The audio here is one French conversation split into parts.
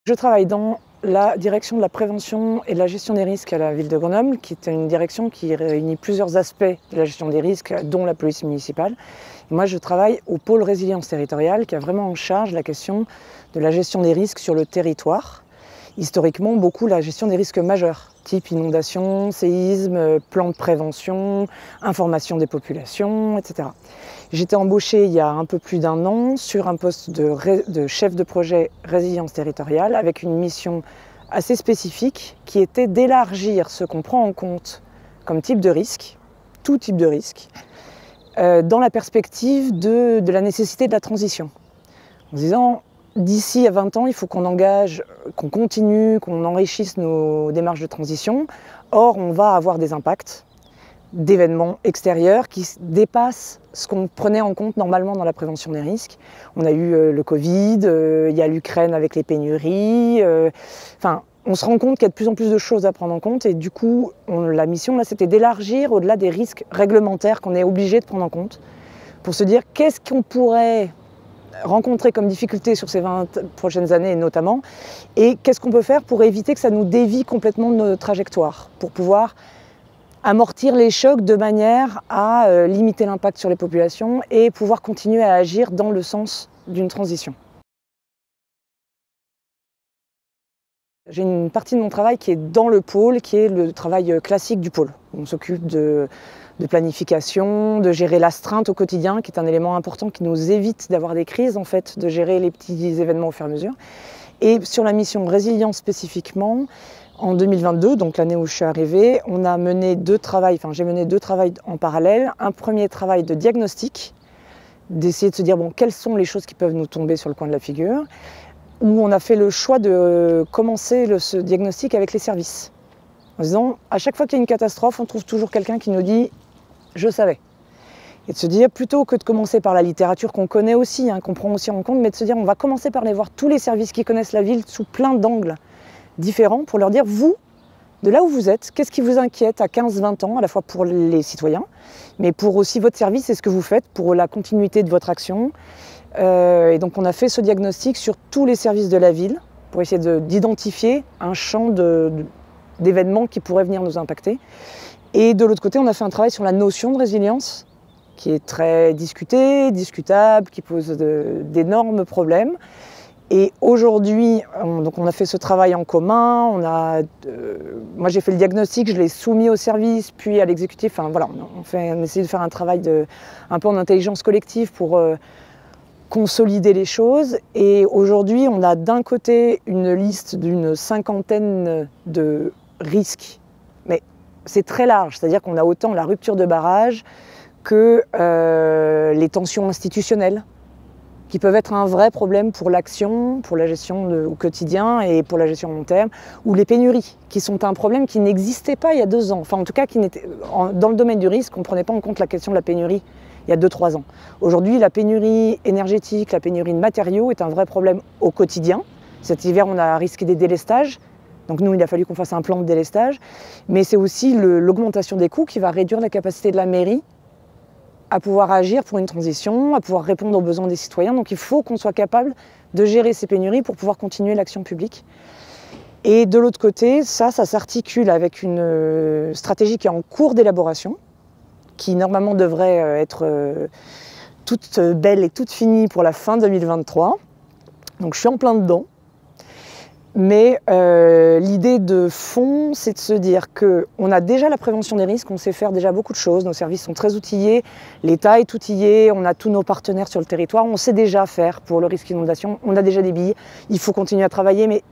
Je travaille dans la direction de la prévention et de la gestion des risques à la ville de Grenoble, qui est une direction qui réunit plusieurs aspects de la gestion des risques, dont la police municipale. Et moi, je travaille au pôle résilience territoriale, qui a vraiment en charge la question de la gestion des risques sur le territoire. Historiquement, beaucoup la gestion des risques majeurs, type inondation, séisme, plan de prévention, information des populations, etc. J'étais embauchée il y a un peu plus d'un an sur un poste de chef de projet résilience territoriale avec une mission assez spécifique qui était d'élargir ce qu'on prend en compte comme type de risque, tout type de risque, dans la perspective de la nécessité de la transition. En disant, d'ici à 20 ans, il faut qu'on engage, qu'on continue, qu'on enrichisse nos démarches de transition. Or, on va avoir des impacts d'événements extérieurs qui dépassent ce qu'on prenait en compte normalement dans la prévention des risques. On a eu le Covid, il y a l'Ukraine avec les pénuries. Enfin, on se rend compte qu'il y a de plus en plus de choses à prendre en compte et du coup, la mission, là, c'était d'élargir au-delà des risques réglementaires qu'on est obligé de prendre en compte pour se dire qu'est-ce qu'on pourrait rencontrer comme difficulté sur ces 20 prochaines années notamment, et qu'est-ce qu'on peut faire pour éviter que ça nous dévie complètement de notre trajectoire, pour pouvoir amortir les chocs de manière à limiter l'impact sur les populations et pouvoir continuer à agir dans le sens d'une transition. J'ai une partie de mon travail qui est dans le pôle, qui est le travail classique du pôle. On s'occupe de planification, de gérer l'astreinte au quotidien, qui est un élément important qui nous évite d'avoir des crises, en fait, de gérer les petits événements au fur et à mesure. Et sur la mission résilience spécifiquement, en 2022, donc l'année où je suis arrivée, on a mené j'ai mené deux travails en parallèle. Un premier travail de diagnostic, d'essayer de se dire bon, quelles sont les choses qui peuvent nous tomber sur le coin de la figure, où on a fait le choix de commencer ce diagnostic avec les services. En disant, à chaque fois qu'il y a une catastrophe, on trouve toujours quelqu'un qui nous dit « je savais ». Et de se dire, plutôt que de commencer par la littérature qu'on connaît aussi, qu'on prend aussi en compte, mais de se dire, on va commencer par aller voir tous les services qui connaissent la ville sous plein d'angles différents pour leur dire, vous, de là où vous êtes, qu'est-ce qui vous inquiète à 15-20 ans, à la fois pour les citoyens, mais pour aussi votre service et ce que vous faites, pour la continuité de votre action. Et donc on a fait ce diagnostic sur tous les services de la ville pour essayer d'identifier un champ d'événements qui pourraient venir nous impacter. Et de l'autre côté, on a fait un travail sur la notion de résilience, qui est très discutée, discutable, qui pose d'énormes problèmes. Et aujourd'hui, on a fait ce travail en commun. Moi, j'ai fait le diagnostic, je l'ai soumis au service, puis à l'exécutif. Enfin, voilà, on essaie de faire un travail un peu en intelligence collective pour consolider les choses. Et aujourd'hui, on a d'un côté une liste d'une 50aine de risques, mais c'est très large, c'est-à-dire qu'on a autant la rupture de barrage que les tensions institutionnelles, qui peuvent être un vrai problème pour l'action, pour la gestion au quotidien et pour la gestion long terme, ou les pénuries, qui sont un problème qui n'existait pas il y a 2 ans. Enfin, en tout cas, dans le domaine du risque, on ne prenait pas en compte la question de la pénurie il y a 2-3 ans. Aujourd'hui, la pénurie énergétique, la pénurie de matériaux est un vrai problème au quotidien. Cet hiver, on a risqué des délestages. Donc nous, il a fallu qu'on fasse un plan de délestage. Mais c'est aussi l'augmentation des coûts qui va réduire la capacité de la mairie à pouvoir agir pour une transition, à pouvoir répondre aux besoins des citoyens. Donc il faut qu'on soit capable de gérer ces pénuries pour pouvoir continuer l'action publique. Et de l'autre côté, ça s'articule avec une stratégie qui est en cours d'élaboration, qui normalement devrait être toute belle et toute finie pour la fin 2023. Donc je suis en plein dedans. Mais l'idée de fond, c'est de se dire qu'on a déjà la prévention des risques, on sait faire déjà beaucoup de choses, nos services sont très outillés, l'État est outillé, on a tous nos partenaires sur le territoire, on sait déjà faire pour le risque inondation, on a déjà des billes, il faut continuer à travailler, mais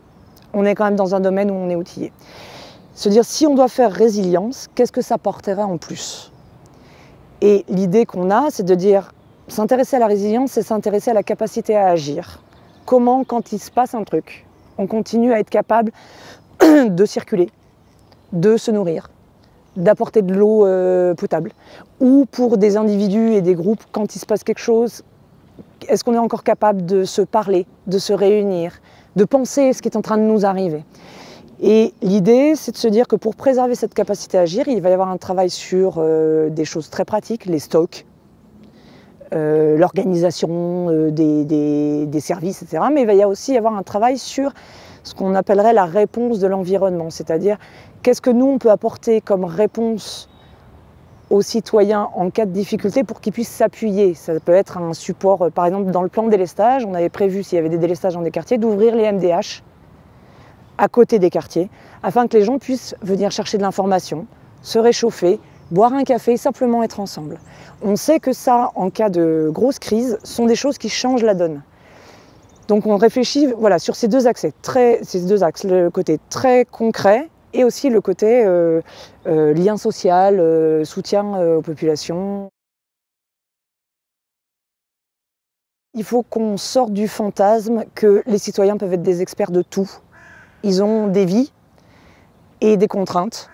on est quand même dans un domaine où on est outillé. Se dire, si on doit faire résilience, qu'est-ce que ça porterait en plus? Et l'idée qu'on a, c'est de dire, s'intéresser à la résilience, c'est s'intéresser à la capacité à agir. Comment, quand il se passe un truc, on continue à être capable de circuler, de se nourrir, d'apporter de l'eau potable. Ou pour des individus et des groupes, quand il se passe quelque chose, est-ce qu'on est encore capable de se parler, de se réunir, de penser ce qui est en train de nous arriver? Et l'idée, c'est de se dire que pour préserver cette capacité à agir, il va y avoir un travail sur des choses très pratiques, les stocks, l'organisation des services, etc. Mais il va y aussi avoir un travail sur ce qu'on appellerait la réponse de l'environnement, c'est-à-dire qu'est-ce que nous on peut apporter comme réponse aux citoyens en cas de difficulté pour qu'ils puissent s'appuyer. Ça peut être un support, par exemple dans le plan de délestage, on avait prévu, s'il y avait des délestages dans des quartiers, d'ouvrir les MDH à côté des quartiers, afin que les gens puissent venir chercher de l'information, se réchauffer, boire un café, simplement être ensemble. On sait que ça, en cas de grosse crise, sont des choses qui changent la donne. Donc on réfléchit voilà, sur ces deux axes, le côté très concret et aussi le côté lien social, soutien aux populations. Il faut qu'on sorte du fantasme que les citoyens peuvent être des experts de tout. Ils ont des vies et des contraintes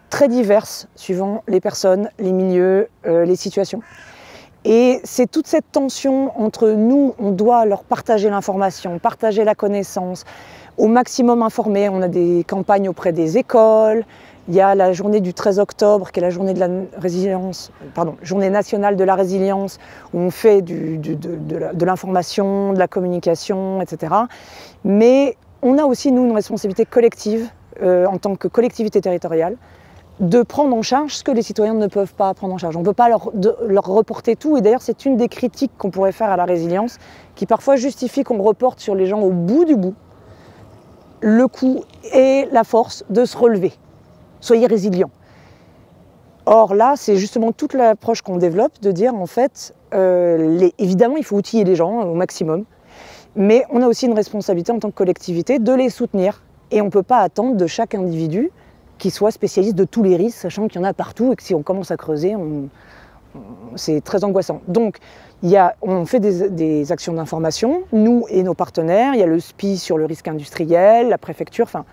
très diverses suivant les personnes, les milieux, les situations. Et c'est toute cette tension entre nous, on doit leur partager l'information, partager la connaissance, au maximum informer. On a des campagnes auprès des écoles, il y a la journée du 13 octobre qui est la journée de la résilience, journée nationale de la résilience, où on fait de l'information, de la communication, etc. Mais on a aussi, nous, une responsabilité collective, en tant que collectivité territoriale, de prendre en charge ce que les citoyens ne peuvent pas prendre en charge. On ne peut pas leur reporter tout, et d'ailleurs c'est une des critiques qu'on pourrait faire à la résilience, qui parfois justifie qu'on reporte sur les gens au bout du bout le coup et la force de se relever. Soyez résilients. Or là, c'est justement toute l'approche qu'on développe, de dire en fait, évidemment il faut outiller les gens au maximum, mais on a aussi une responsabilité en tant que collectivité de les soutenir, et on ne peut pas attendre de chaque individu qui soit spécialiste de tous les risques, sachant qu'il y en a partout et que si on commence à creuser, c'est très angoissant. Donc, on fait des actions d'information, nous et nos partenaires. Il y a le SPI sur le risque industriel, la préfecture, enfin,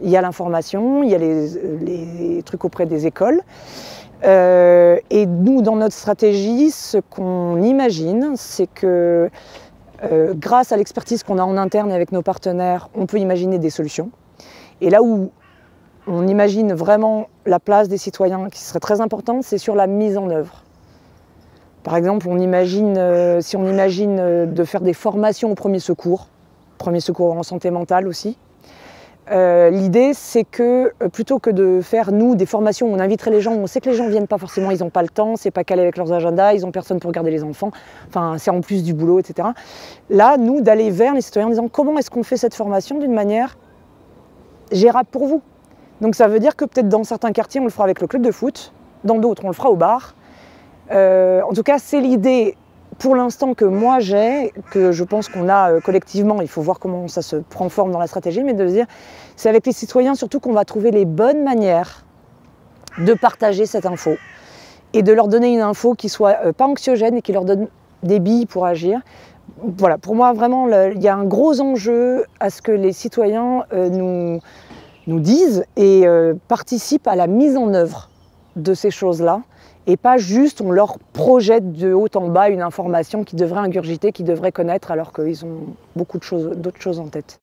il y a l'information, il y a les trucs auprès des écoles. Et nous, dans notre stratégie, ce qu'on imagine, c'est que grâce à l'expertise qu'on a en interne et avec nos partenaires, on peut imaginer des solutions. Et là où on imagine vraiment la place des citoyens qui serait très importante, c'est sur la mise en œuvre. Par exemple, si on imagine de faire des formations au premier secours en santé mentale aussi, l'idée c'est que plutôt que de faire nous des formations où on inviterait les gens, on sait que les gens ne viennent pas forcément, ils n'ont pas le temps, c'est pas calé avec leurs agendas, ils n'ont personne pour garder les enfants, enfin c'est en plus du boulot, etc. Là, nous, d'aller vers les citoyens en disant comment est-ce qu'on fait cette formation d'une manière gérable pour vous. Donc ça veut dire que peut-être dans certains quartiers, on le fera avec le club de foot, dans d'autres, on le fera au bar. En tout cas, c'est l'idée pour l'instant que moi j'ai, que je pense qu'on a collectivement, il faut voir comment ça se prend forme dans la stratégie, mais de se dire, c'est avec les citoyens surtout qu'on va trouver les bonnes manières de partager cette info et de leur donner une info qui soit pas anxiogène et qui leur donne des billes pour agir. Voilà, pour moi vraiment, il y a un gros enjeu à ce que les citoyens nous disent et participent à la mise en œuvre de ces choses-là, et pas juste on leur projette de haut en bas une information qu'ils devraient ingurgiter, qu'ils devraient connaître, alors qu'ils ont beaucoup d'autres choses en tête.